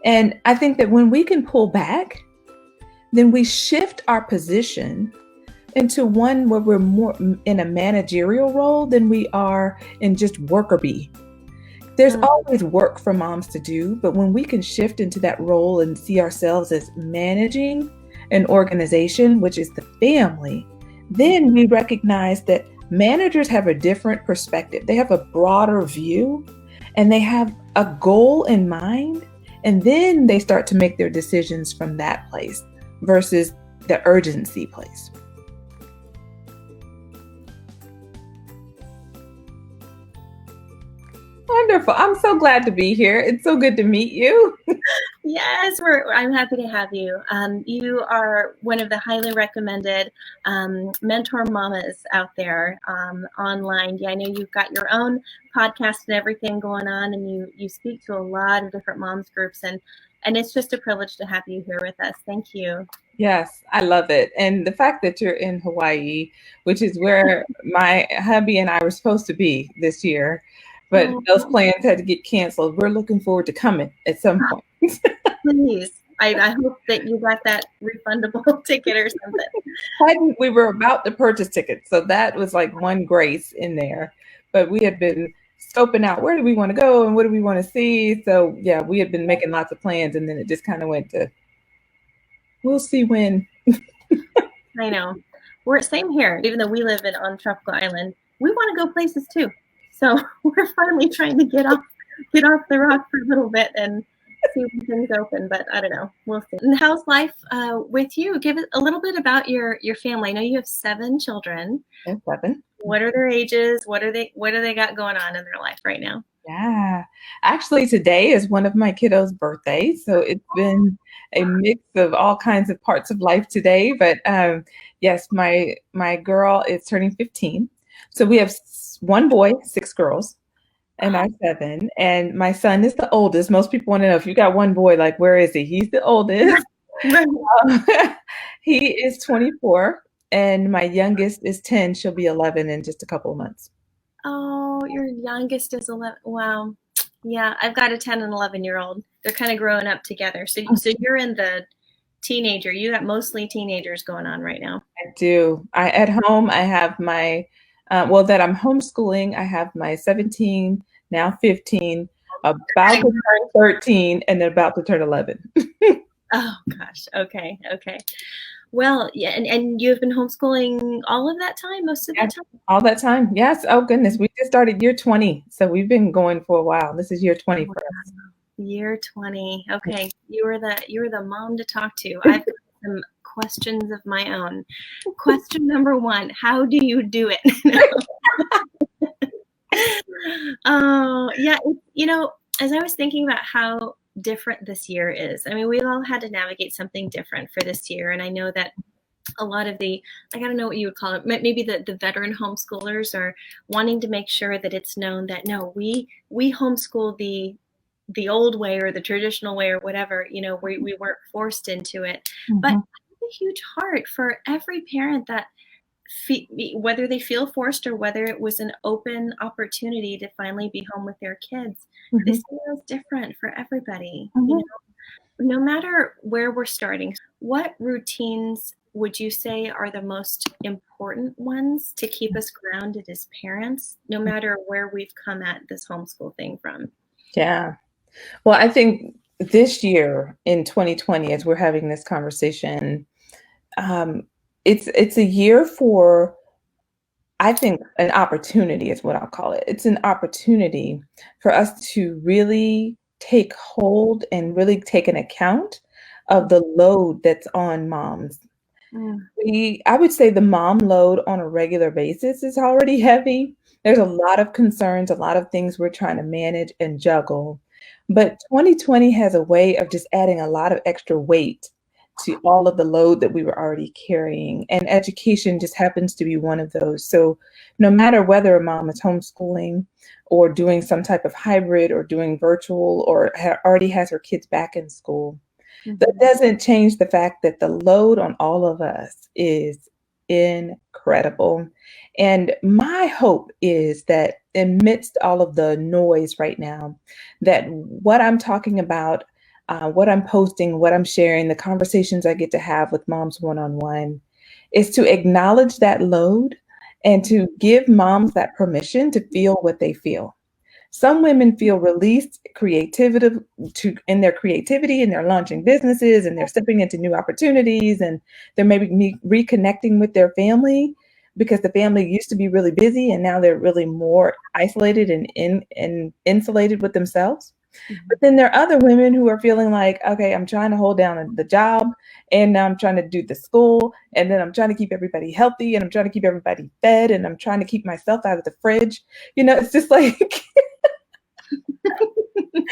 And I think that when we can pull back, then we shift our position into one where we're more in a managerial role than we are in just worker bee. There's Mm. always work for moms to do, but when we can shift into that role and see ourselves as managing an organization, which is the family, then we recognize that managers have a different perspective. They have a broader view and they have a goal in mind, and then they start to make their decisions from that place versus the urgency place. Wonderful. I'm so glad to be here. It's so good to meet you. Yes, I'm happy to have you. You are one of the highly recommended mentor mamas out there online. Yeah, I know you've got your own podcast and everything going on, and you speak to a lot of different moms groups, and it's just a privilege to have you here with us. Thank you. Yes, I love it. And the fact that you're in Hawaii, which is where my hubby and I were supposed to be this year, but Oh, those plans had to get canceled. We're looking forward to coming at some point. please. I hope that you got that refundable ticket or something. We were about to purchase tickets, so that was like one grace in there. But we had been scoping out where do we want to go and what do we want to see. So yeah, we had been making lots of plans, and then it just kind of went to we'll see when. I know. We're same here. Even though we live on Tropical Island, we want to go places too. So we're finally trying to get off the rock for a little bit and see when things open. But I don't know. We'll see. And how's life with you? Give it a little bit about your family. I know you have 7 children. And 7. What are their ages? What do they got going on in their life right now? Yeah, actually, today is one of my kiddos' birthdays, so it's been a mix of all kinds of parts of life today. But yes, my girl is turning 15, so we have one boy, 6 girls, and I'm 7. And my son is the oldest. Most people want to know if you got one boy, like where is he? He's the oldest. He is 24, and my youngest is 10. She'll be 11 in just a couple of months. Oh, your youngest is 11. Wow. Yeah, I've got a 10 and 11-year-old. They're kind of growing up together. So you're in the teenager. You got mostly teenagers going on right now. I do. At home, I have my, that I'm homeschooling. I have my 17, now 15, about to turn 13, and then about to turn 11. Oh, gosh. Okay. Well, yeah, and you've been homeschooling all of that time, most of that time? All that time. Yes. Oh, goodness. We just started year 20. So we've been going for a while. This is year 20 for us. Year 20. Okay. You were the mom to talk to. I've got some questions of my own. Question number 1, how do you do it? Oh, yeah. As I was thinking about how different this year is, I mean, we've all had to navigate something different for this year. And I know that a lot of I don't know what you would call it, maybe the veteran homeschoolers are wanting to make sure that it's known that no, we homeschool the old way or the traditional way or whatever, we weren't forced into it. Mm-hmm. But I have a huge heart for every parent that whether they feel forced or whether it was an open opportunity to finally be home with their kids. Mm-hmm. This year is different for everybody. Mm-hmm. No matter where we're starting, what routines would you say are the most important ones to keep us grounded as parents, no matter where we've come at this homeschool thing from? Yeah. Well, I think this year in 2020, as we're having this conversation, it's a year for, I think, an opportunity is what I'll call it. It's an opportunity for us to really take hold and really take an account of the load that's on moms. I would say the mom load on a regular basis is already heavy. There's a lot of concerns, a lot of things we're trying to manage and juggle. But 2020 has a way of just adding a lot of extra weight to all of the load that we were already carrying. And education just happens to be one of those. So no matter whether a mom is homeschooling or doing some type of hybrid or doing virtual or already has her kids back in school, that doesn't change the fact that the load on all of us is incredible. And my hope is that amidst all of the noise right now, that what I'm talking about what I'm posting, what I'm sharing, the conversations I get to have with moms one-on-one, is to acknowledge that load and to give moms that permission to feel what they feel. Some women feel released creativity in their creativity, and they're launching businesses and they're stepping into new opportunities, and they're maybe reconnecting with their family because the family used to be really busy and now they're really more isolated and insulated with themselves. But then there are other women who are feeling like, okay, I'm trying to hold down the job, and now I'm trying to do the school, and then I'm trying to keep everybody healthy, and I'm trying to keep everybody fed, and I'm trying to keep myself out of the fridge. It's just like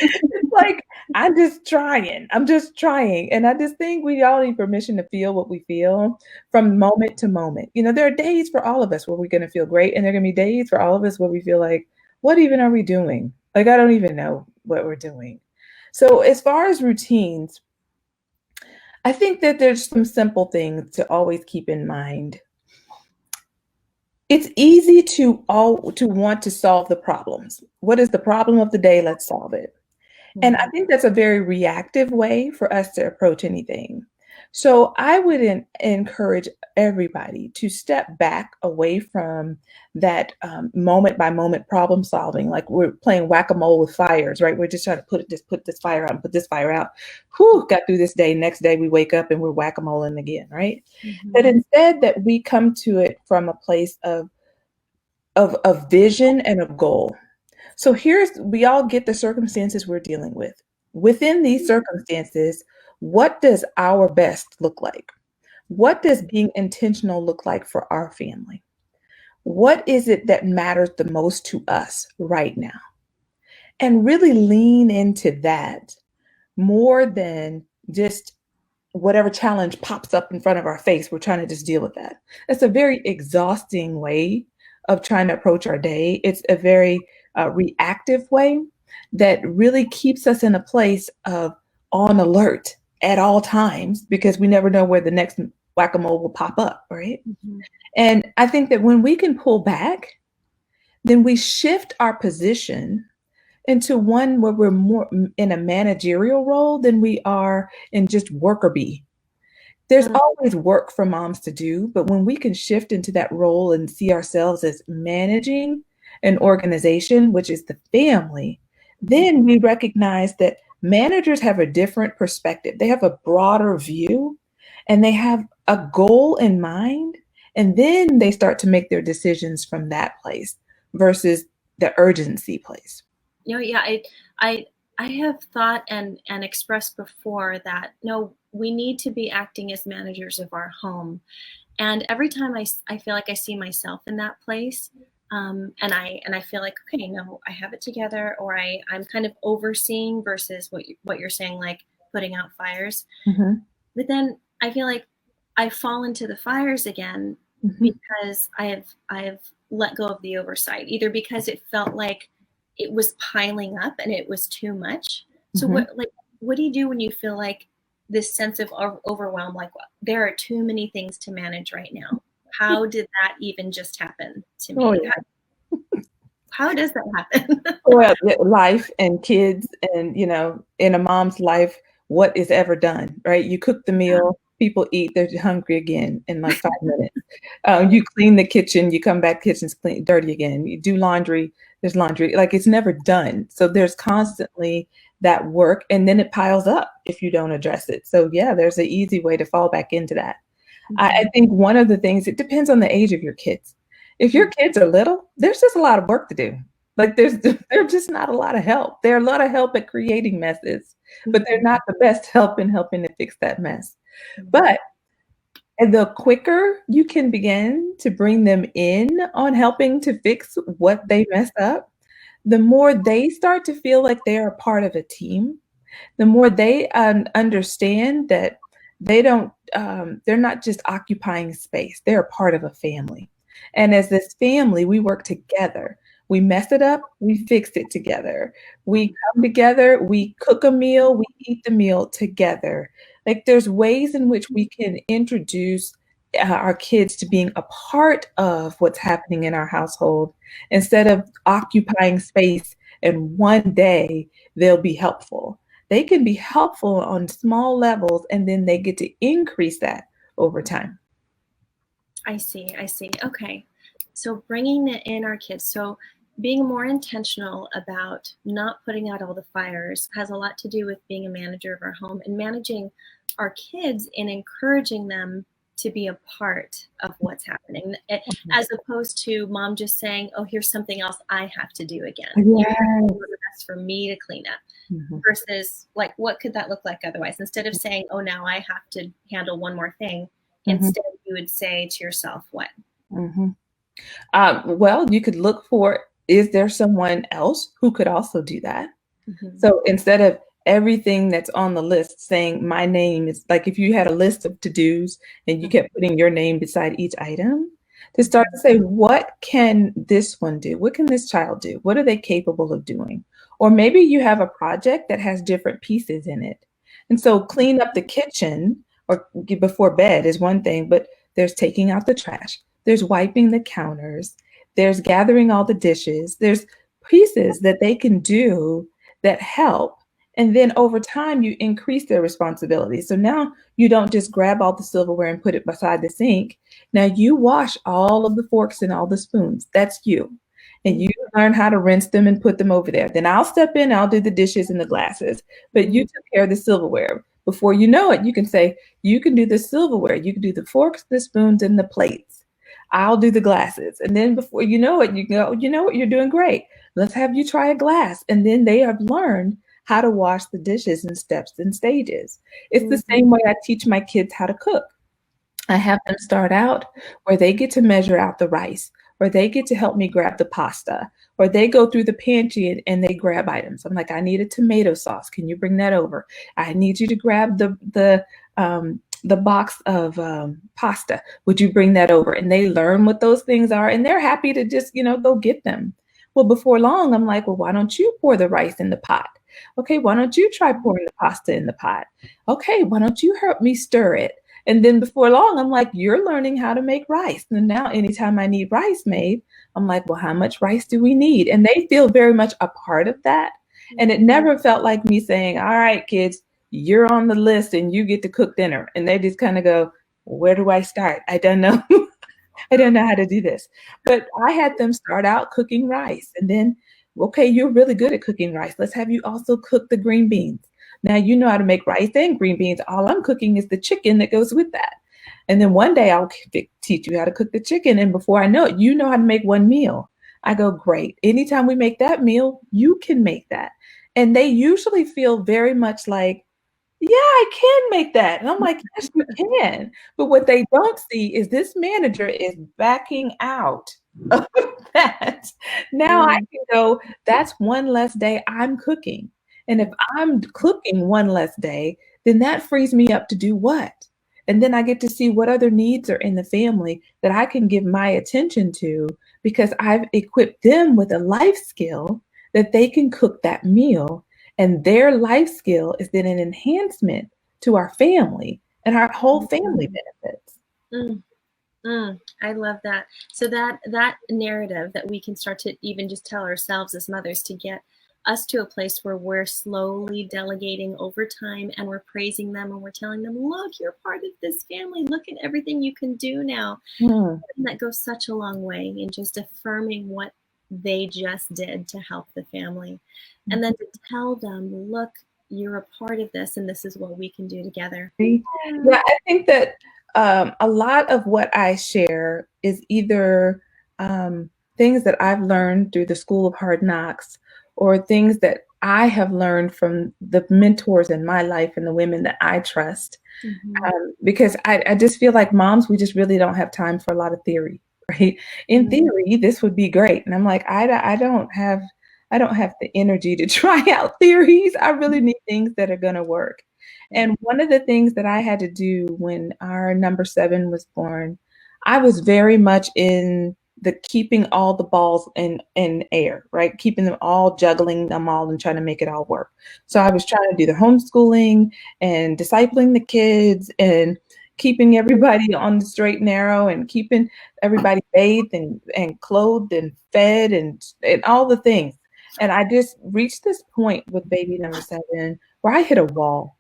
it's like I'm just trying. I'm just trying. And I just think we all need permission to feel what we feel from moment to moment. There are days for all of us where we're going to feel great, and there are going to be days for all of us where we feel like, what even are we doing? Like, I don't even know what we're doing. So, as far as routines, I think that there's some simple things to always keep in mind. It's easy to want to solve the problems. What is the problem of the day? Let's solve it. And I think that's a very reactive way for us to approach anything. So I would encourage everybody to step back away from that moment by moment problem solving, like we're playing whack-a-mole with fires, right? We're just trying to put this fire out and put this fire out. Whew, got through this day. Next day we wake up and we're whack-a-moling again, right? But instead that we come to it from a place of vision and a goal. So we all get the circumstances we're dealing with. Within these circumstances, what does our best look like? What does being intentional look like for our family? What is it that matters the most to us right now? And really lean into that more than just whatever challenge pops up in front of our face, we're trying to just deal with that. That's a very exhausting way of trying to approach our day. It's a very reactive way that really keeps us in a place of on alert at all times because we never know where the next whack-a-mole will pop up, right? And I think that when we can pull back, then we shift our position into one where we're more in a managerial role than we are in just worker bee. There's always work for moms to do, but when we can shift into that role and see ourselves as managing an organization, which is the family, then we recognize that managers have a different perspective. They have a broader view and they have a goal in mind. And then they start to make their decisions from that place versus the urgency place. Yeah, I have thought and expressed before that no, we need to be acting as managers of our home. And every time I feel like I see myself in that place, and I feel like, okay, no, I have it together, or I'm kind of overseeing versus what you're saying, like putting out fires. But then I feel like I fall into the fires again because I have let go of the oversight, either because it felt like it was piling up and it was too much. So what do you do when you feel like this sense of overwhelm, like there are too many things to manage right now? How did that even just happen to me? Oh, yeah. How does that happen? Well, life and kids and, in a mom's life, what is ever done, right? You cook the meal, people eat, they're hungry again in like 5 minutes. You clean the kitchen, you come back, kitchen's clean, dirty again. You do laundry, there's laundry. Like it's never done. So there's constantly that work, and then it piles up if you don't address it. So yeah, there's an easy way to fall back into that. I think one of the things, it depends on the age of your kids. If your kids are little, there's just a lot of work to do. Like there's just not a lot of help. There are a lot of help at creating messes, but they're not the best help in helping to fix that mess. But the quicker you can begin to bring them in on helping to fix what they messed up, the more they start to feel like they're a part of a team, the more they understand that they're not just occupying space, they're a part of a family. And as this family, we work together. We mess it up, we fix it together. We come together, we cook a meal, we eat the meal together. Like there's ways in which we can introduce our kids to being a part of what's happening in our household instead of occupying space and one day they'll be helpful. they can be helpful on small levels, and then they get to increase that over time. I see. I see. Okay. So bringing in our kids. So being more intentional about not putting out all the fires has a lot to do with being a manager of our home and managing our kids and encouraging them to be a part of what's happening, as opposed to mom just saying, "Oh, here's something else I have to do again. You're Yes. doing the best for me to clean up." Mhm. Versus, like, what could that look like otherwise? Instead of saying, "Oh, now I have to handle one more thing," Mhm. instead you would say to yourself, "What?" Mhm. Well, you could look for, is there someone else who could also do that? Mhm. So instead of everything that's on the list saying my name is, like if you had a list of to-dos and you Mhm. kept putting your name beside each item, to start to Mhm. say, what can this one do? What can this child do? What are they capable of doing? Or maybe you have a project that has different pieces in it. And so clean up the kitchen or before bed is one thing, but there's taking out the trash, there's wiping the counters, there's gathering all the dishes, there's pieces that they can do that help. And then over time, you increase their responsibility. So now you don't just grab all the silverware and put it beside the sink. Now you wash all of the forks and all the spoons. That's you. And Mhm. you learn how to rinse them and put them over there. Then I'll step in, I'll do the dishes and the glasses. But you Mhm. took care of the silverware. Before you know it, you can say, you can do the silverware, you can do the forks, the spoons, and the plates. I'll do the glasses. And then before you know it, you go, you know what, you're doing great. Let's have you try a glass. And then they have learned how to wash the dishes in steps and stages. It's the Mhm. same way I teach my kids how to cook. I have them start out where they get to measure out the rice, or they get to help me grab the pasta, or they go through the pantry and they grab items. I'm like, I need a tomato sauce. Can you bring that over? I need you to grab the box of pasta. Would you bring that over? And they learn what those things are, and they're happy to just go get them. Well, before long, I'm like, well, why don't you pour the rice in the pot? Okay, why don't you try pouring the pasta in the pot? Okay, why don't you help me stir it? And then before long, I'm like, you're learning how to make rice. And now anytime I need rice made, I'm like, well, how much rice do we need? And they feel very much a part of that. And it never felt like me saying, all right, kids, you're on the list and you get to cook dinner. And they just kind of go, where do I start? I don't know. I don't know how to do this. But I had them start out cooking rice and then, okay, you're really good at cooking rice. Let's have you also cook the green beans. Now you know how to make rice and green beans. All I'm cooking is the chicken that goes with that. And then one day I'll teach you how to cook the chicken. And before I know it, you know how to make one meal. I go, great. Anytime we make that meal, you can make that. And they usually feel very much like, yeah, I can make that. And I'm like, yes, you can. But what they don't see is this manager is backing out of that. Now I Mhm. can go, that's one less day I'm cooking. And if I'm cooking one less day, then that frees me up to do what? And then I get to see what other needs are in the family that I can give my attention to because I've equipped them with a life skill that they can cook that meal, and their life skill is then an enhancement to our family, and our whole family benefits. Mm. I love that. So that narrative that we can start to even just tell ourselves as mothers to get us to a place where we're slowly delegating over time and we're praising them and we're telling them, look, you're part of this family. Look at everything you can do now. Mm. And that goes such a long way in just affirming what they just did to help the family. And then to tell them, look, you're a part of this and this is what we can do together. Yeah, I think that a lot of what I share is either things that I've learned through the School of Hard Knocks or things that I have learned from the mentors in my life and the women that I trust. Mhm. Because I just feel like moms, we just really don't have time for a lot of theory, right? In Mhm. theory, this would be great. And I'm like, I don't have the energy to try out theories. I really need things that are going to work. And one of the things that I had to do when our number 7 was born, I was very much in the keeping all the balls in air, right? Keeping them all, juggling them all and trying to make it all work. So I was trying to do the homeschooling and discipling the kids and keeping everybody on the straight and narrow and keeping everybody bathed and clothed and fed and all the things. And I just reached this point with baby number 7 where I hit a wall.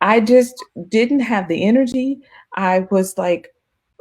I just didn't have the energy. I was like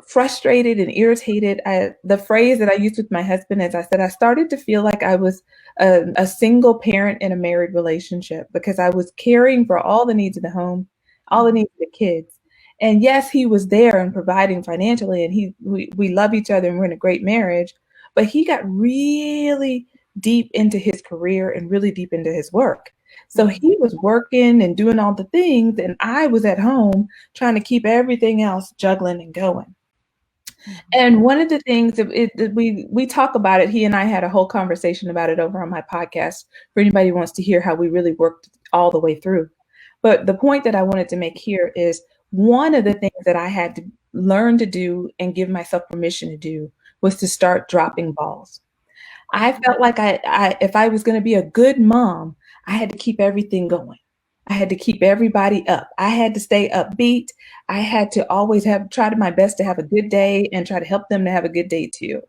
frustrated and irritated. The phrase that I used with my husband is I said, I started to feel like I was a single parent in a married relationship because I was caring for all the needs of the home, all the Mhm. needs of the kids. And yes, he was there and providing financially, and we love each other and we're in a great marriage. But he got really deep into his career and really deep into his work. So Mhm. he was working and doing all the things, and I was at home trying to keep everything else juggling and going. Mhm. And one of the things that we talk about it, he and I had a whole conversation about it over on my podcast for anybody who wants to hear how we really worked all the way through. But the point that I wanted to make here is one of the things that I had to learn to do and give myself permission to do was to start dropping balls. I Mhm. felt like if I was going to be a good mom, I had to keep everything going. I had to keep everybody up. I had to stay upbeat. I had to always have tried my best to have a good day and try to help them to have a good day too.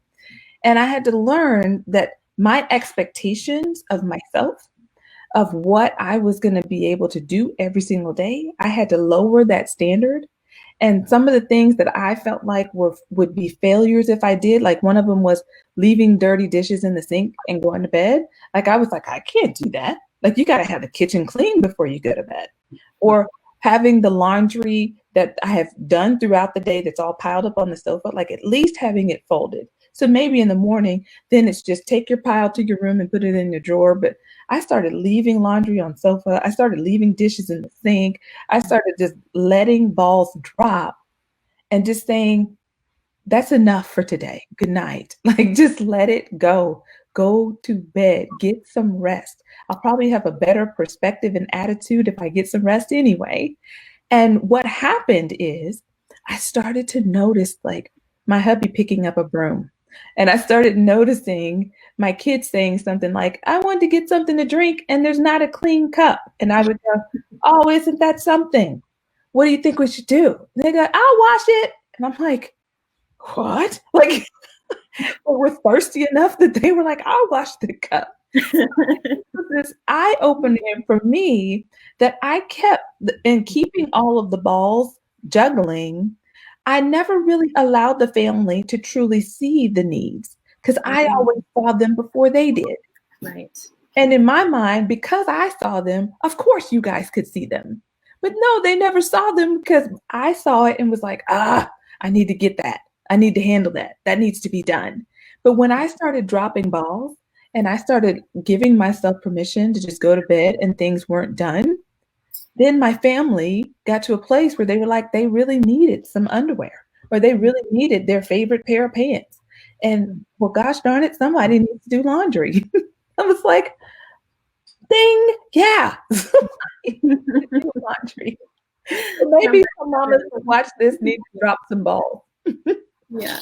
And I had to learn that my expectations of myself, of what I was going to be able to do every single day, I had to lower that standard. And some of the things that I felt like would be failures if I did, like one of them was leaving dirty dishes in the sink and going to bed. Like I was like, I can't do that. Like you got to have the kitchen clean before you go to bed. Or having the laundry that I have done throughout the day that's all piled up on the sofa, like at least having it folded. So maybe in the morning, then it's just take your pile to your room and put it in your drawer. But I started leaving laundry on sofa. I started leaving dishes in the sink. I started just letting balls drop and just saying, that's enough for today. Good night. Like, just let it go. Go to bed. Get some rest. I'll probably have a better perspective and attitude if I get some rest anyway. And what happened is I started to notice like my hubby picking up a broom. And I started noticing my kids saying something like, I want to get something to drink and there's not a clean cup. And I would go, oh, isn't that something? What do you think we should do? And they go, I'll wash it. And I'm like, what? Like, we're thirsty enough that they were like, I'll wash the cup. This eye opening for me that I kept in keeping all of the balls juggling. I never really allowed the family to truly see the needs because I Mhm. always saw them before they did. Right. And in my mind, because I saw them, of course you guys could see them. But no, they never saw them because I saw it and was like, I need to get that. I need to handle that. That needs to be done. But when I started dropping balls and I started giving myself permission to just go to bed and things weren't done, then my family got to a place where they were like, they really needed some underwear or they really needed their favorite pair of pants. And well, gosh darn it, somebody needs to do laundry. I was like, ding, yeah. Do laundry. So From maybe some mamas that. that watch this need to drop some balls. Yeah.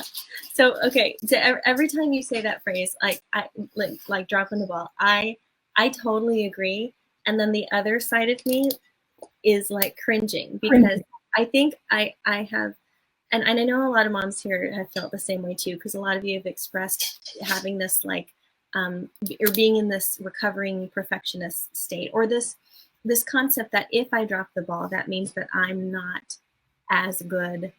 So okay, so every time you say that phrase, like dropping the ball, I totally agree. And then the other side of me is like cringing because Cringing. I think I have, and I know a lot of moms here have felt the same way too, because a lot of you have expressed having this like or being in this recovering perfectionist state, or this concept that if I drop the ball, that means that I'm not as good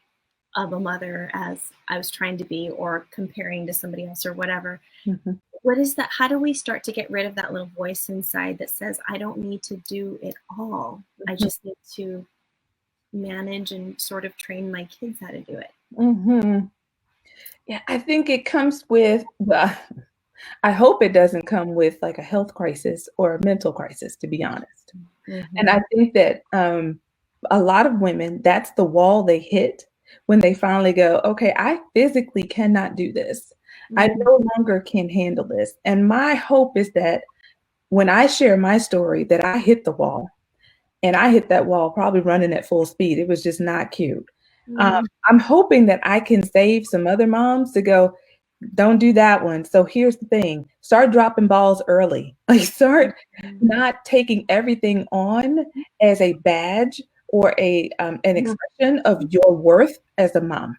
of a mother as I was trying to be, or comparing to somebody else or whatever. Mhm. What is that? How do we start to get rid of that little voice inside that says, I don't need to do it all. I Mhm. just need to manage and sort of train my kids how to do it. Mhm. Yeah, I think it comes with well, I hope it doesn't come with like a health crisis or a mental crisis, to be honest. And Mm-hmm. I think that a lot of women, that's the wall they hit when they finally go, okay, I physically cannot do this. I Mm-hmm. no longer can handle this. And my hope is that when I share my story, that I hit the wall and I hit that wall probably running at full speed. It was just not cute. Um, Mm-hmm. I'm hoping that I can save some other moms to go, don't do that one. So here's the thing, start dropping balls early. Like, start not taking everything on as a badge or an expression of your worth as a mom,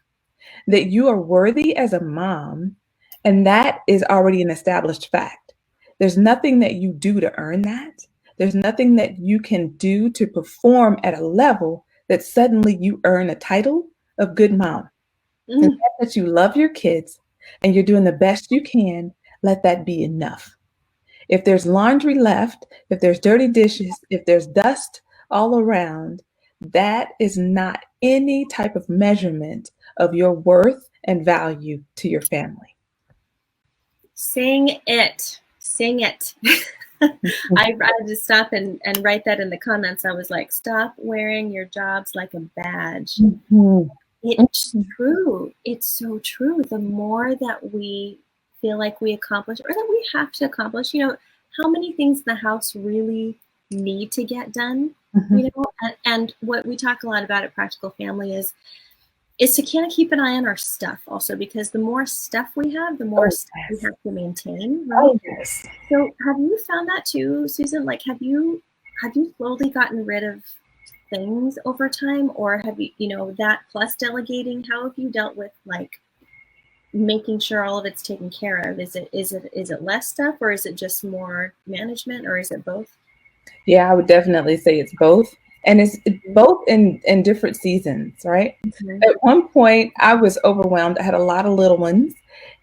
that you are worthy as a mom. And that is already an established fact. There's nothing that you do to earn that. There's nothing that you can do to perform at a level that suddenly you earn a title of good mom. And Mm. that you love your kids and you're doing the best you can, let that be enough. If there's laundry left, if there's dirty dishes, if there's dust all around, that is not any type of measurement of your worth and value to your family. Sing it. Sing it. I had to stop and write that in the comments. I was like, stop wearing your jobs like a badge. Mhm. It's true. It's so true. The more that we feel like we accomplish or that we have to accomplish, how many things in the house really need to get done, Mhm. and what we talk a lot about at Practical Family is to kind of keep an eye on our stuff also, because the more stuff we have, the more Oh, stuff we yes. have to maintain, right? Oh, yes. So have you found that too, Susan? Like, have you slowly gotten rid of things over time, or have you, that plus delegating, how have you dealt with like making sure all of it's taken care of? Is it less stuff, or is it just more management, or is it both? Yeah, I would definitely say it's both. And it's both in different seasons, right? Mhm. At one point, I was overwhelmed. I had a lot of little ones,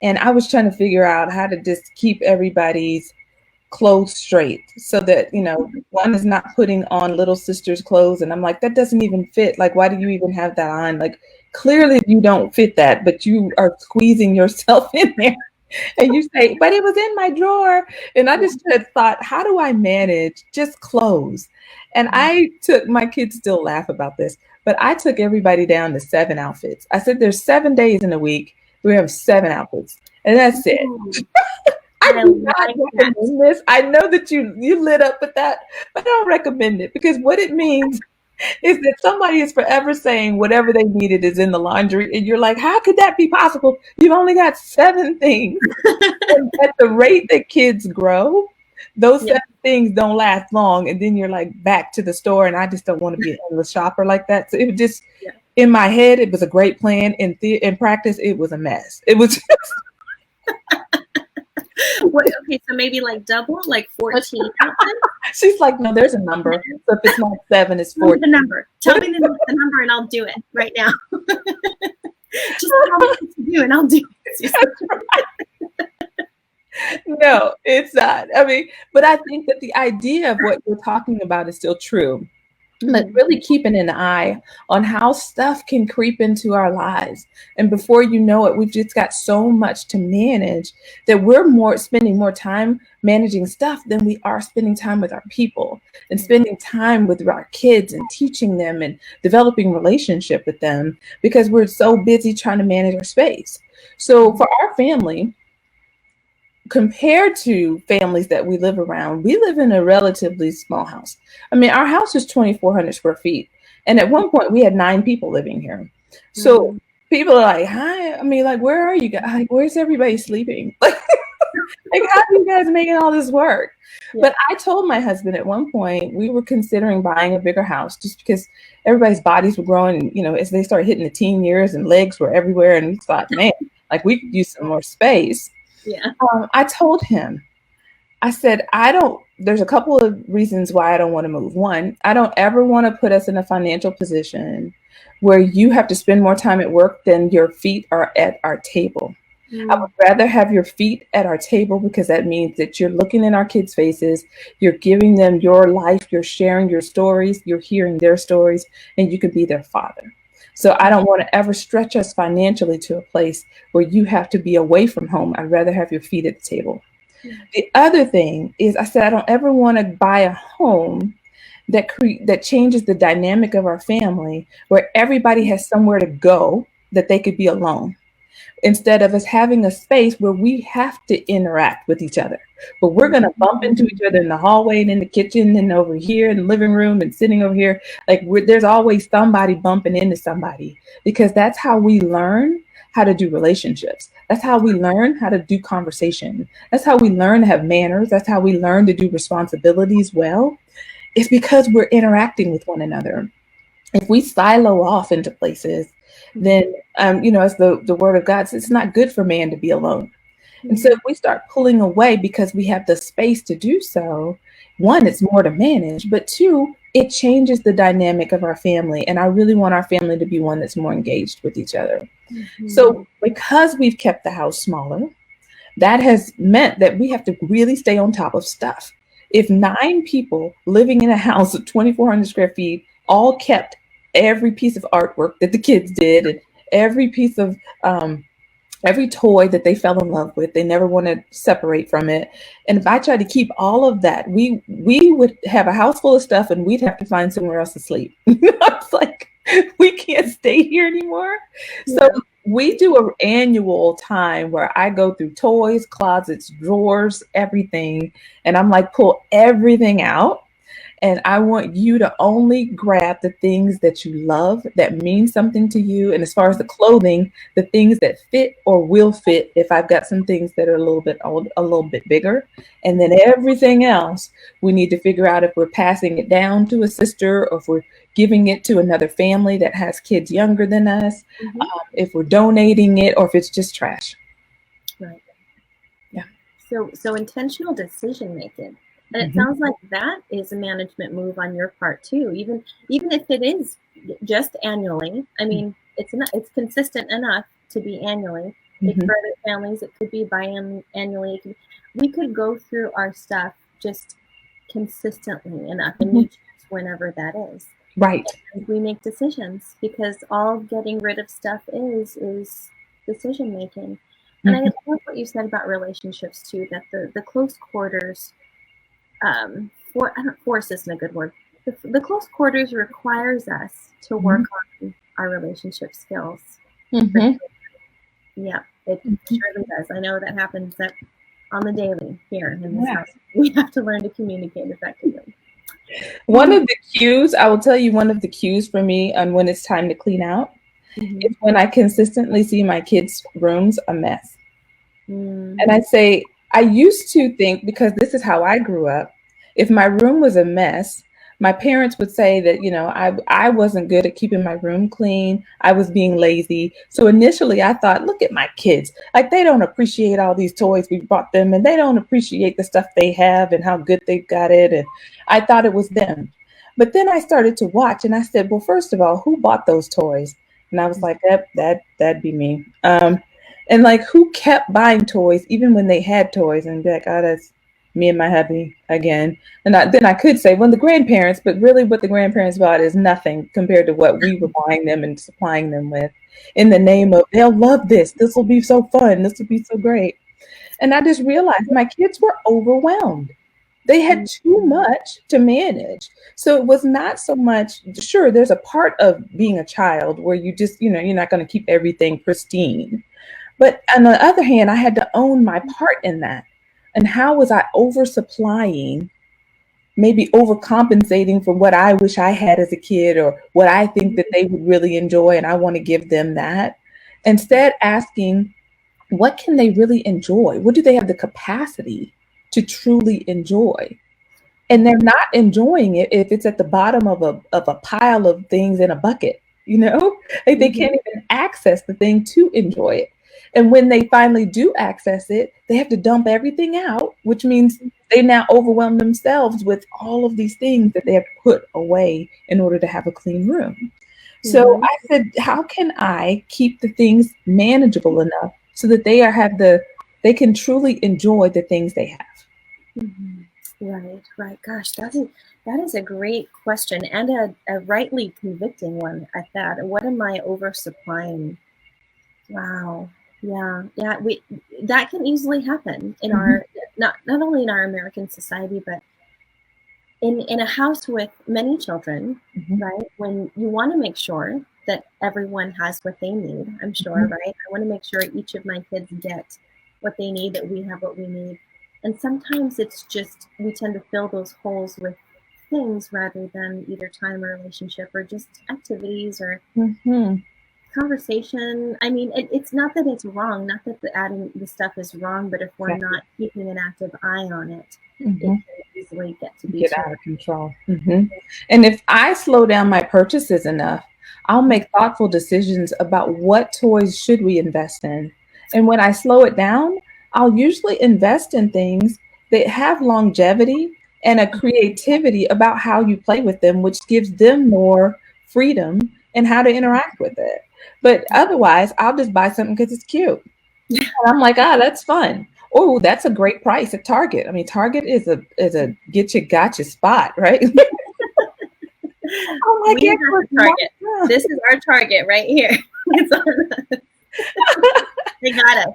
and I was trying to figure out how to just keep everybody's clothes straight so that, one is not putting on little sister's clothes. And I'm like, that doesn't even fit. Like, why do you even have that on? Like, clearly you don't fit that, but you are squeezing yourself in there. And you say, but it was in my drawer. And I Yeah. just had thought, how do I manage just clothes? And I took, my kids still laugh about this, but I took everybody down to 7 outfits. I said, there's 7 days in a week. We have 7 outfits. And that's it. Ooh, I I do not like that. recommend this. I know that you lit up with that, but I don't recommend it because what it means is that somebody is forever saying whatever they needed is in the laundry, and you're like, how could that be possible? You've only got 7 things. And at the rate that kids grow, those Yeah. 7 things don't last long, and then you're like back to the store. And I just don't want to be an endless shopper like that. So it just Yeah. in my head, it was a great plan. In practice, it was a mess. It was. Okay, so maybe like double, like 14 outfits? She's like, no, there's a number. So if it's not 7, it's Tell me 14. the number. Tell me the number and I'll do it right now. Just tell me what to do and I'll do it. No, it's not. I mean, but I think that the idea of what you're talking about is still true. Like Mhm. really keeping an eye on how stuff can creep into our lives. And before you know it, we've just got so much to manage that we're more spending more time managing stuff than we are spending time with our people and spending time with our kids and teaching them and developing relationship with them because we're so busy trying to manage our space. So for our family, compared to families that we live around, we live in a relatively small house. I mean, our house is 2,400 square feet. And at one point, we had 9 people living here. So Mhm. people are like, hi, I mean, like, where are you guys? Like, where's everybody sleeping? Like, how are you guys making all this work? Yeah. But I told my husband at one point, we were considering buying a bigger house just because everybody's bodies were growing, as they started hitting the teen years and legs were everywhere. And we thought, man, like, we could use some more space. Yeah. I told him, I said, there's a couple of reasons why I don't want to move. One, I don't ever want to put us in a financial position where you have to spend more time at work than your feet are at our table. I Mm. would rather have your feet at our table because that means that you're looking in our kids' faces, you're giving them your life, you're sharing your stories, you're hearing their stories, and you can be their father. So I don't want to ever stretch us financially to a place where you have to be away from home. I'd rather have your feet at the table. Yeah. The other thing is I said I don't ever want to buy a home that changes the dynamic of our family where everybody has somewhere to go that they could be alone instead of us having a space where we have to interact with each other. But we're going to bump into each other in the hallway and in the kitchen and over here in the living room and sitting over here. Like there's always somebody bumping into somebody because that's how we learn how to do relationships. That's how we learn how to do conversation. That's how we learn to have manners. That's how we learn to do responsibilities well. It's because we're interacting with one another. If we silo off into places, then as the word of God says, it's not good for man to be alone. And so Mhm. if we start pulling away because we have the space to do so, one, it's more to manage, but two, it changes the dynamic of our family. And I really want our family to be one that's more engaged with each other. Mm-hmm. So because we've kept the house smaller, that has meant that we have to really stay on top of stuff. If 9 people living in a house of 2,400 square feet all kept every piece of artwork that the kids did and every piece of every toy that they fell in love with, they never want to separate from it. And if I tried to keep all of that, we would have a house full of stuff and we'd have to find somewhere else to sleep. It's like we can't stay here anymore. So Yeah. we do an annual time where I go through toys, closets, drawers, everything, and I'm like, pull everything out, and I want you to only grab the things that you love, that mean something to you. And as far as the clothing, the things that fit or will fit if I've got some things that are a little bit old, a little bit bigger. And then everything else, we need to figure out if we're passing it down to a sister or if we're giving it to another family that has kids younger than us, Mm-hmm. if we're donating it or if it's just trash. Right. Yeah. So intentional decision making. And it Mhm. sounds like that is a management move on your part too. Even if it is just annually. I mean, it's consistent enough to be annually. If Mhm. for other families it could be biannually. We could go through our stuff just consistently enough, and you Mhm. choose whenever that is. Right. And we make decisions because all getting rid of stuff is decision making. And I Mhm. love what you said about relationships too, that the close quarters, I don't, force isn't a good word. The close quarters requires us to work Mhm. on our relationship skills. For Mhm. sure. Yeah, it Mhm. surely does. I know that happens on the daily here in this Yeah. house. We have to learn to communicate effectively. One Oh, of the cues, I will tell you, one of the cues for me on when it's time to clean out mm-hmm. is when I consistently see my kids' rooms a mess. Mm, And I say, I used to think, because this is how I grew up, if my room was a mess, my parents would say that, I wasn't good at keeping my room clean. I was being lazy. So initially I thought, look at my kids. Like they don't appreciate all these toys we bought them and they don't appreciate the stuff they have and how good they've got it. And I thought it was them. But then I started to watch and I said, well, first of all, who bought those toys? And I was like, that'd be me. And like, who kept buying toys even when they had toys and be like, oh, that's me and my hubby again. And then I could say, well, the grandparents, but really what the grandparents bought is nothing compared to what we were buying them and supplying them with in the name of, they'll love this. This will be so fun. This will be so great. And I just realized my kids were overwhelmed. They had too mm, much to manage. So it was not so much, sure, there's a part of being a child where you just, you're not going to keep everything pristine, but on the other hand, I had to own my part in that. And how was I oversupplying, maybe overcompensating for what I wish I had as a kid or what I think that they would really enjoy and I want to give them that? Instead, asking, what can they really enjoy? What do they have the capacity to truly enjoy? And they're not enjoying it if it's at the bottom of a pile of things in a bucket, you know? Like they mm-hmm. can't even access the thing to enjoy it. And when they finally do access it, they have to dump everything out, which means they now overwhelm themselves with all of these things that they have to put away in order to have a clean room. So Mm-hmm. I said, how can I keep the things manageable enough so that they can truly enjoy the things they have? Mm-hmm. Right, right. Gosh, that is a great question and a rightly convicting one at that. What am I oversupplying? Wow. Yeah, yeah. We that can easily happen in Mhm, our not only in our American society, but in a house with many children, mhm, right? When you want to make sure that everyone has what they need, I'm sure, mhm. right? I want to make sure each of my kids get what they need, that we have what we need. And sometimes it's just we tend to fill those holes with things rather than either time or relationship or just activities or Mhm. conversation. I mean, it's not that it's wrong, not that adding the stuff is wrong, but if we're Exactly. not keeping an active eye on it, it Mhm. can easily get to be Get too out of control. Mhm. And if I slow down my purchases enough, I'll much. make thoughtful decisions about what toys should we invest in. And when I slow it down, I'll usually invest in things that have longevity and a creativity about how you play with them, which gives them more freedom in how to interact with it. But otherwise, I'll just buy something because it's cute. And I'm like, ah, that's fun. Oh, that's a great price at Target. I mean, Target is a get you gotcha spot, right? Oh my We God, have a target. This is our target right here. It's on, they got us.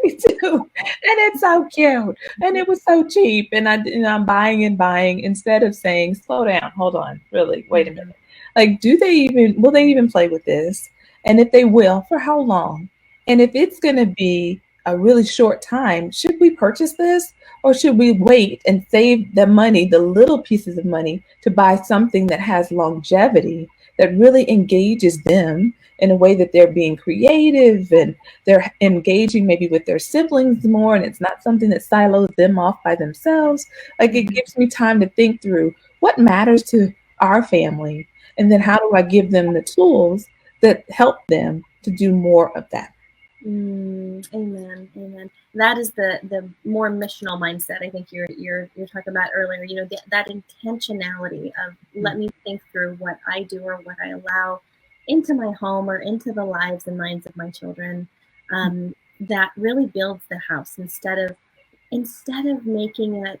me too. And it's so cute. And it was so cheap. And I'm buying and buying instead of saying, slow down, hold on, really, wait a minute. Like, will they even play with this? And if they will, for how long? And if it's gonna be a really short time, should we purchase this? Or should we wait and save the money, the little pieces of money, to buy something that has longevity, that really engages them in a way that they're being creative and they're engaging maybe with their siblings more, and it's not something that silos them off by themselves. Like, it gives me time to think through what matters to our family, and then how do I give them the tools that help them to do more of that. Amen. Amen. That is the more missional mindset. I think you're talking about earlier. You know, that intentionality of let me think through what I do or what I allow into my home or into the lives and minds of my children. That really builds the house instead of making it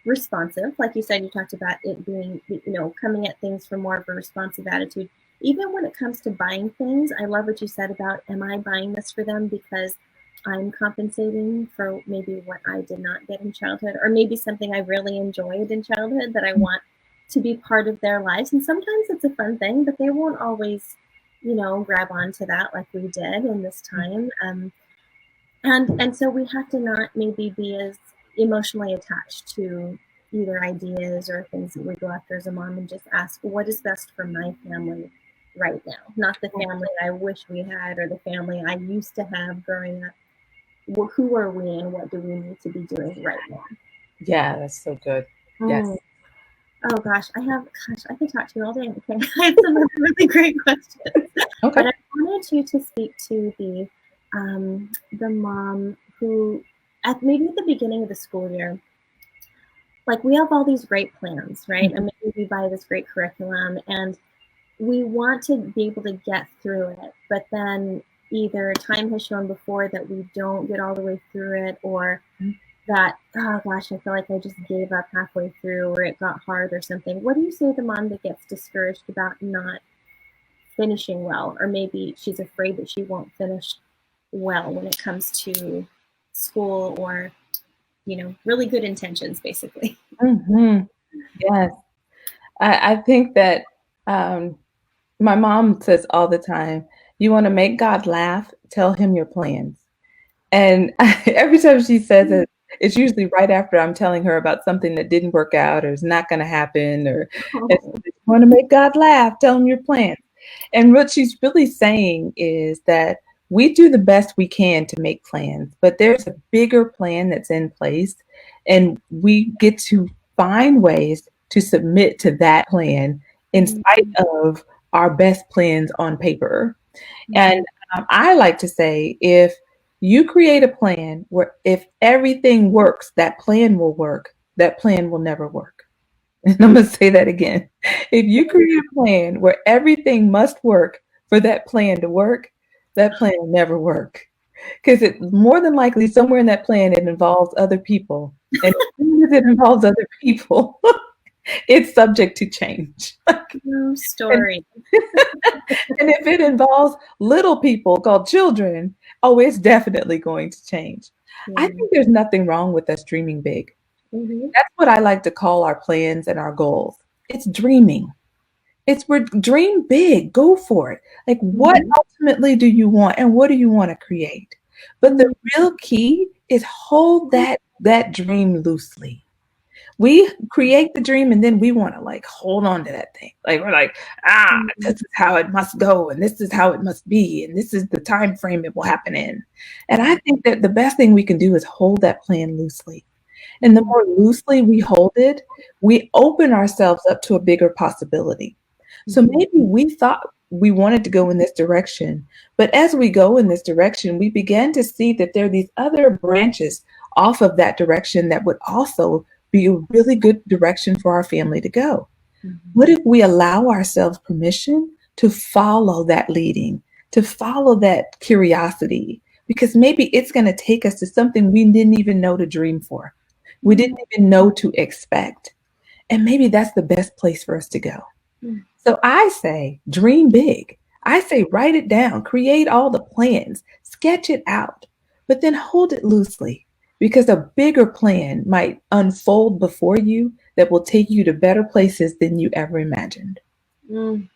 responsive. Like you said, you talked about it being, coming at things from more of a responsive attitude. Even when it comes to buying things, I love what you said about, am I buying this for them because I'm compensating for maybe what I did not get in childhood, or maybe something I really enjoyed in childhood that I want to be part of their lives. And sometimes it's a fun thing, but they won't always, grab onto that like we did in this time. And so we have to not maybe be as emotionally attached to either ideas or things that we go after as a mom, and just ask what is best for my family right now, not the family I wish we had or the family I used to have growing up. Who are we and what do we need to be doing right now? Yeah, that's so good. Yes. Mm. Oh gosh, I could talk to you all day. Okay, I have some really great questions, Okay. but I wanted you to speak to the mom who, maybe at the beginning of the school year, like we have all these great plans, right? And maybe we buy this great curriculum, and we want to be able to get through it, but then either time has shown before that we don't get all the way through it, or that, oh gosh, I feel like I just gave up halfway through, or it got hard or something. What do you say to the mom that gets discouraged about not finishing well, or maybe she's afraid that she won't finish well when it comes to school, or really good intentions, basically? Hmm. Yes. I think that um, my mom says all the time, you want to make God laugh, tell him your plans. And every time she says it, it's usually right after I'm telling her about something that didn't work out or is not going to happen, or if Oh. you want to make God laugh, tell him your plans. And what she's really saying is that we do the best we can to make plans, but there's a bigger plan that's in place, and we get to find ways to submit to that plan in spite of our best plans on paper. And I like to say, if you create a plan where if everything works, that plan will work, that plan will never work. And I'm going to say that again. If you create a plan where everything must work for that plan to work, that plan will never work. Because it more than likely somewhere in that plan it involves other people. And as soon as it involves other people, it's subject to change. True And story. And if it involves little people called children, oh, it's definitely going to change. I Yeah. think there's nothing wrong with us dreaming big. Mm-hmm. That's what I like to call our plans and our goals. It's dreaming. It's where dream big, go for it. Like, what Mm-hmm. ultimately do you want and what do you want to create? But the real key is hold that dream loosely. We create the dream and then we want to like hold on to that thing. Like, we're like, Mm-hmm. this is how it must go, and this is how it must be, and this is the time frame it will happen in. And I think that the best thing we can do is hold that plan loosely. And the more loosely we hold it, we open ourselves up to a bigger possibility. So Mm-hmm. maybe we thought we wanted to go in this direction, but as we go in this direction, we began to see that there are these other branches off of that direction that would also be a really good direction for our family to go. What Mhm. if we allow ourselves permission to follow that leading, to follow that curiosity? Because maybe it's going to take us to something we didn't even know to dream for. We Mm, didn't even know to expect. And maybe that's the best place for us to go. mm, So I say, dream big. I say, write it down, create all the plans, sketch it out, but then hold it loosely because a bigger plan might unfold before you that will take you to better places than you ever imagined. mm.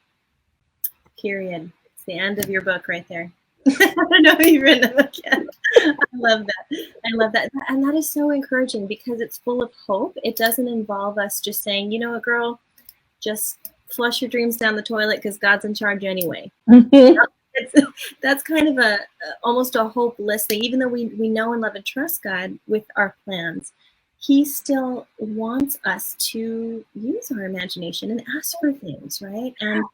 Period. It's the end of your book right there. I don't know if you've written a book yet. I love that. I love that. And that is so encouraging because it's full of hope. It doesn't involve us just saying, you know what, girl, just flush your dreams down the toilet because God's in charge anyway. It's, that's kind of a almost a hopeless thing. Even though we know and love and trust God with our plans, He still wants us to use our imagination and ask for things, right? And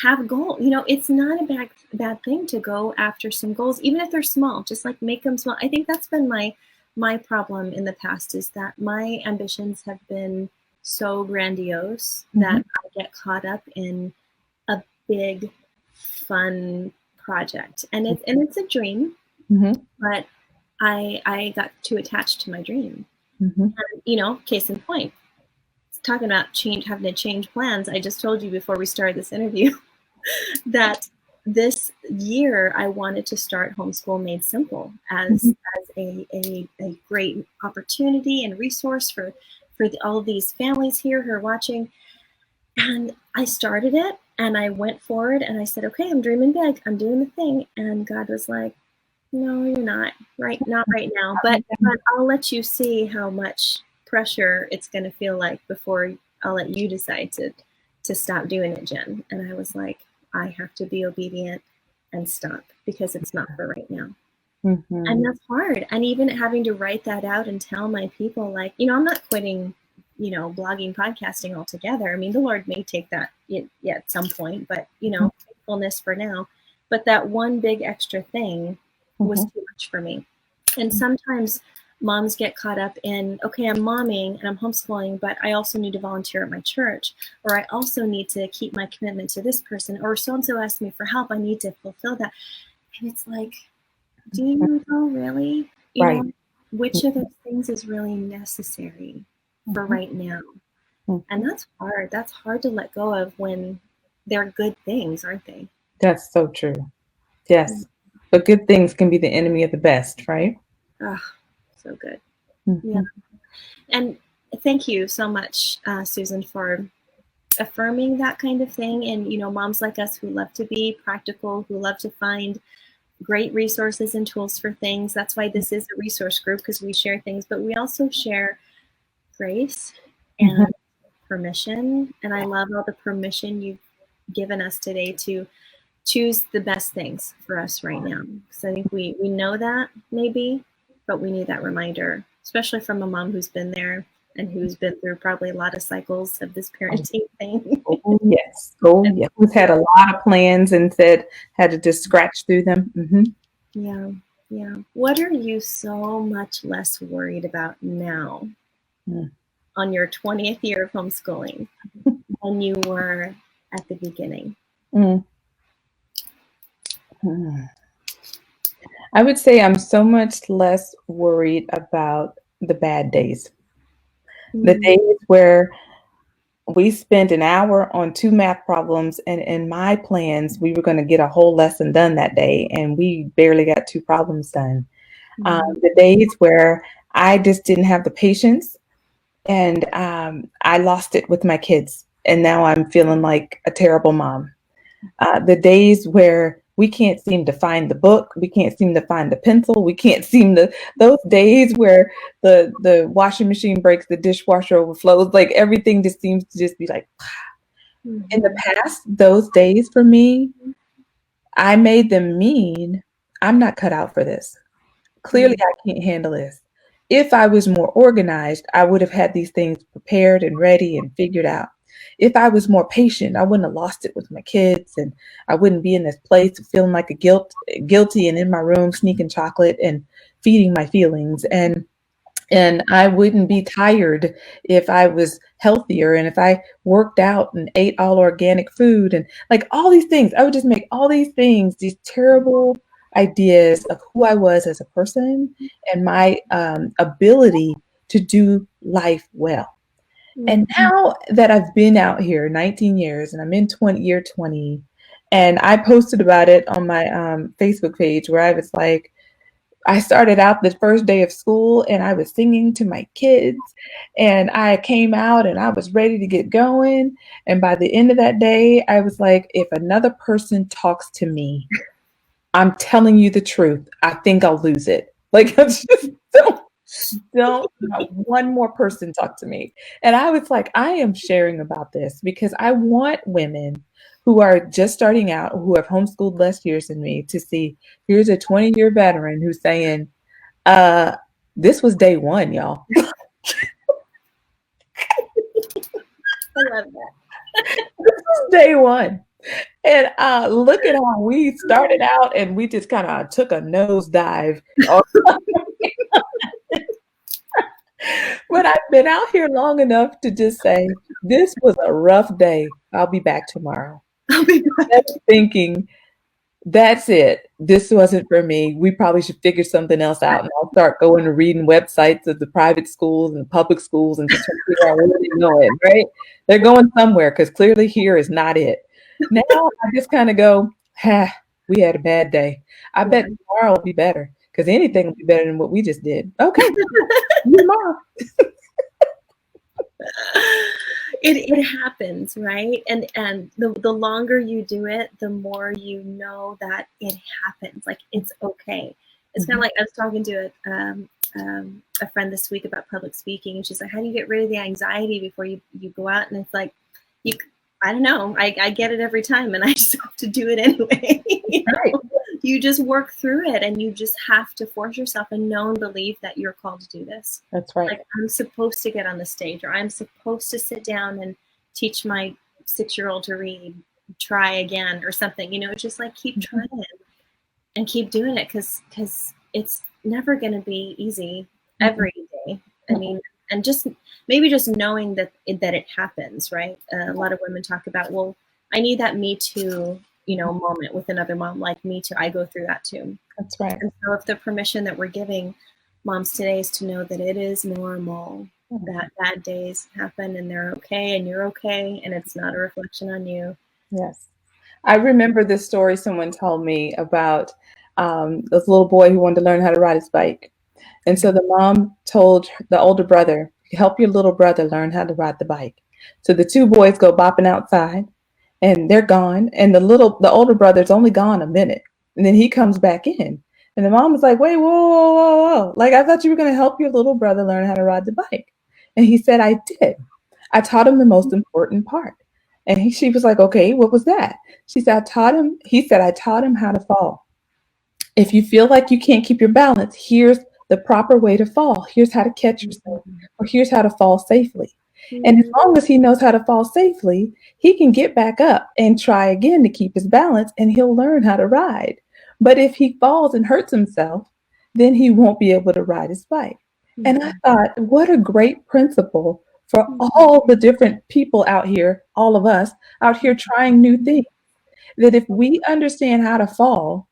have goal. You know, it's not a bad thing to go after some goals, even if they're small. Just like make them small. I think that's been my problem in the past is that my ambitions have been so grandiose Mhm, that I get caught up in a big fun project, and it's a dream, mhm, but I got too attached to my dream. mhm, And, you know, case in point, talking about having to change plans. I just told you before we started this interview that this year I wanted to start Homeschool Made Simple mhm, as a great opportunity and resource for all of these families here who are watching. And I started it and I went forward and I said, okay, I'm dreaming big. I'm doing the thing. And God was like, no, you're not. Right, not right now. But I'll let you see how much pressure it's gonna feel like before I'll let you decide to stop doing it, Jen. And I was like, I have to be obedient and stop because it's not for right now. And mhm. that's hard. And even having to write that out and tell my people, like, you know, I'm not quitting, you know, blogging, podcasting altogether. I mean, the Lord may take that at some point, but, you Mhm, know, faithfulness for now. But that one big extra thing was mhm, too much for me. And sometimes moms get caught up in, okay, I'm momming and I'm homeschooling, but I also need to volunteer at my church, or I also need to keep my commitment to this person, or so and so asked me for help. I need to fulfill that. And it's like, do mhm. you know really? You Right. know, which of those things is really necessary for Mhm, right now? And mhm. that's hard. That's hard to let go of when they're good things, aren't they? That's so true. Mm. Yes. But good things can be the enemy of the best, right? Ah, so good. Yeah. Mhm, And thank you so much, Susan, for affirming that kind of thing. And, you know, moms like us who love to be practical, who love to find great resources and tools for things. That's why this is a resource group because we share things, but we also share grace mhm. and permission. And I love all the permission you've given us today to choose the best things for us right now. So I think we know that maybe, but we need that reminder, especially from a mom who's been there and who's been through probably a lot of cycles of this parenting thing. Oh, yes. Oh, And yeah. Who's had a lot of plans and said had to just scratch through them. yeah, yeah. What are you so much less worried about now Mhm. on your 20th year of homeschooling than you were at the beginning? Mm, mm. I would say I'm so much less worried about the bad days. The Mm, days where we spent an hour on two math problems, and in my plans, we were going to get a whole lesson done that day, and we barely got two problems done. mm, The days where I just didn't have the patience and I lost it with my kids, and now I'm feeling like a terrible mom. The days where we can't seem to find the book, we can't seem to find the pencil, we can't seem to, those days where the washing machine breaks, the dishwasher overflows, like everything just seems to just be like, in the mhm, past, those days for me, I made them mean I'm not cut out for this. Clearly, mm, I can't handle this. If I was more organized, I would have had these things prepared and ready and figured out. If I was more patient, I wouldn't have lost it with my kids, and I wouldn't be in this place of feeling like guilty and in my room sneaking chocolate and feeding my feelings. And And I wouldn't be tired if I was healthier and if I worked out and ate all organic food and like all these things. I would just make all these things, these terrible ideas of who I was as a person and my ability to do life well. And Mm. now that I've been out here 19 years and I'm in year 20, and I posted about it on my Facebook page where I was like, I started out the first day of school and I was singing to my kids, and I came out and I was ready to get going. And by the end of that day, I was like, if another person talks to me, I'm telling you the truth. I think I'll lose it. Like, I just don't not one more person talk to me. And I was like, I am sharing about this because I want women who are just starting out, who have homeschooled less years than me, to see here's a 20-year veteran who's saying, uh, this was day one, y'all. I love that. This was day one. And look at how we started out and we just kind of took a nosedive. But I've been out here long enough to just say, this was a rough day. I'll be back tomorrow. I'll be back. Thinking, that's it. This wasn't for me. We probably should figure something else out. And I'll start going to reading websites of the private schools and public schools and just trying to figure out where they're going, right? They're going somewhere because clearly here is not it. Now I just kind of go, we had a bad day. I bet tomorrow will be better because anything will be better than what we just did. Okay, tomorrow. It happens, right? And the longer you do it, the more you know that it happens. Like, it's okay. It's kind of like I was talking to a friend this week about public speaking, and she's like, "How do you get rid of the anxiety before you go out?" And it's like, I don't know. I get it every time, and I just have to do it anyway. Right. You just work through it, and you just have to force yourself and know and believe that you're called to do this. That's right. Like, I'm supposed to get on the stage, or I'm supposed to sit down and teach my 6-year-old to read, try again, or something. It's just like, keep trying and keep doing it, because it's never going to be easy every day. I mean, and just maybe just knowing that it happens, right? A lot of women talk about, well, I need that Me Too, moment with another mom like Me Too. I go through that too. That's right. And so if the permission that we're giving moms today is to know that it is normal, that bad days happen and they're okay and you're okay, and it's not a reflection on you. Yes. I remember this story someone told me about this little boy who wanted to learn how to ride his bike. And so the mom told the older brother, help your little brother learn how to ride the bike. So the two boys go bopping outside and they're gone. And the older brother's only gone a minute. And then he comes back in. And the mom was like, wait, whoa, whoa, whoa, whoa. Like, I thought you were going to help your little brother learn how to ride the bike. And he said, I did. I taught him the most important part. And she was like, okay, what was that? She said, he said, I taught him how to fall. If you feel like you can't keep your balance, here's the proper way to fall. Here's how to catch yourself, or here's how to fall safely. And as long as he knows how to fall safely, he can get back up and try again to keep his balance, and he'll learn how to ride. But if he falls and hurts himself, then he won't be able to ride his bike. And I thought, what a great principle for all the different people out here, all of us out here trying new things. That if we understand how to fall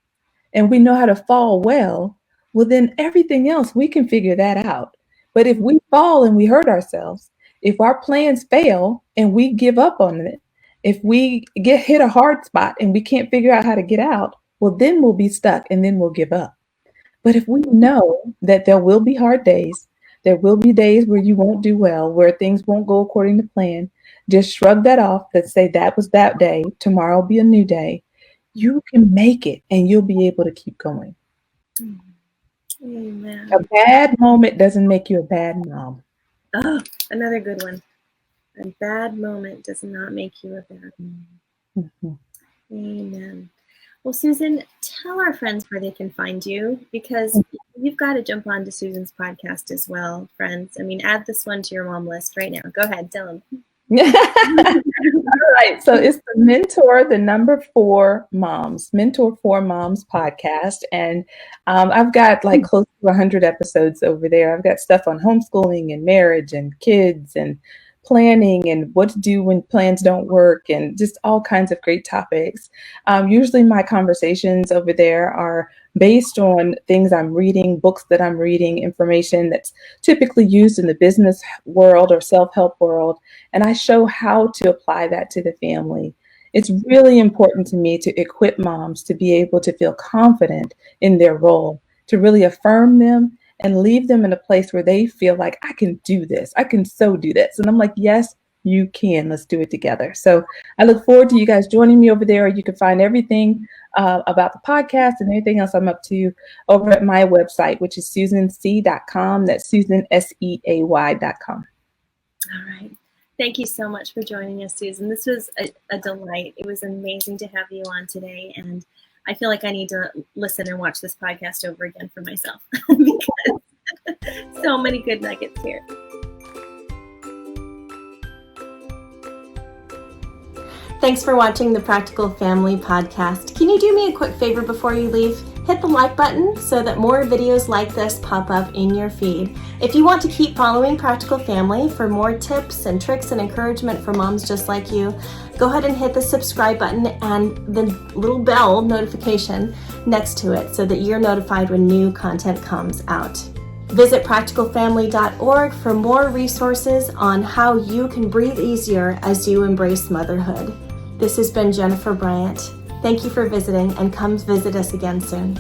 and we know how to fall well, well, then everything else we can figure that out. But if we fall and we hurt ourselves, if our plans fail and we give up on it, if we get hit a hard spot and we can't figure out how to get out, well, then we'll be stuck and then we'll give up. But if we know that there will be hard days, there will be days where you won't do well, where things won't go according to plan, just shrug that off and say that was that day. Tomorrow will be a new day. You can make it and you'll be able to keep going. Amen. A bad moment doesn't make you a bad mom. Oh, another good one. A bad moment does not make you a bad mom. Mm-hmm. Amen. Well, Susan, tell our friends where they can find you, because you've got to jump onto Susan's podcast as well, friends. I mean, add this one to your mom list right now. Go ahead, tell them. All right. So it's the Mentor, the number 4 Moms, Mentor 4 Moms podcast. And I've got like close to 100 episodes over there. I've got stuff on homeschooling and marriage and kids and planning and what to do when plans don't work and just all kinds of great topics. Usually my conversations over there are based on things I'm reading, books that I'm reading, information that's typically used in the business world or self-help world, and I show how to apply that to the family. It's really important to me to equip moms to be able to feel confident in their role, to really affirm them and leave them in a place where they feel like, I can do this. I can so do this. And I'm like, yes, you can. Let's do it together. So I look forward to you guys joining me over there. You can find everything about the podcast and anything else I'm up to over at my website, which is susanseay.com. That's Susan, SEAY.com. All right. Thank you so much for joining us, Susan. This was a delight. It was amazing to have you on today. And I feel like I need to listen and watch this podcast over again for myself because so many good nuggets here. Thanks for watching the Practical Family Podcast. Can you do me a quick favor before you leave? Hit the like button so that more videos like this pop up in your feed. If you want to keep following Practical Family for more tips and tricks and encouragement for moms just like you, go ahead and hit the subscribe button and the little bell notification next to it so that you're notified when new content comes out. Visit practicalfamily.org for more resources on how you can breathe easier as you embrace motherhood. This has been Jennifer Bryant. Thank you for visiting, and come visit us again soon.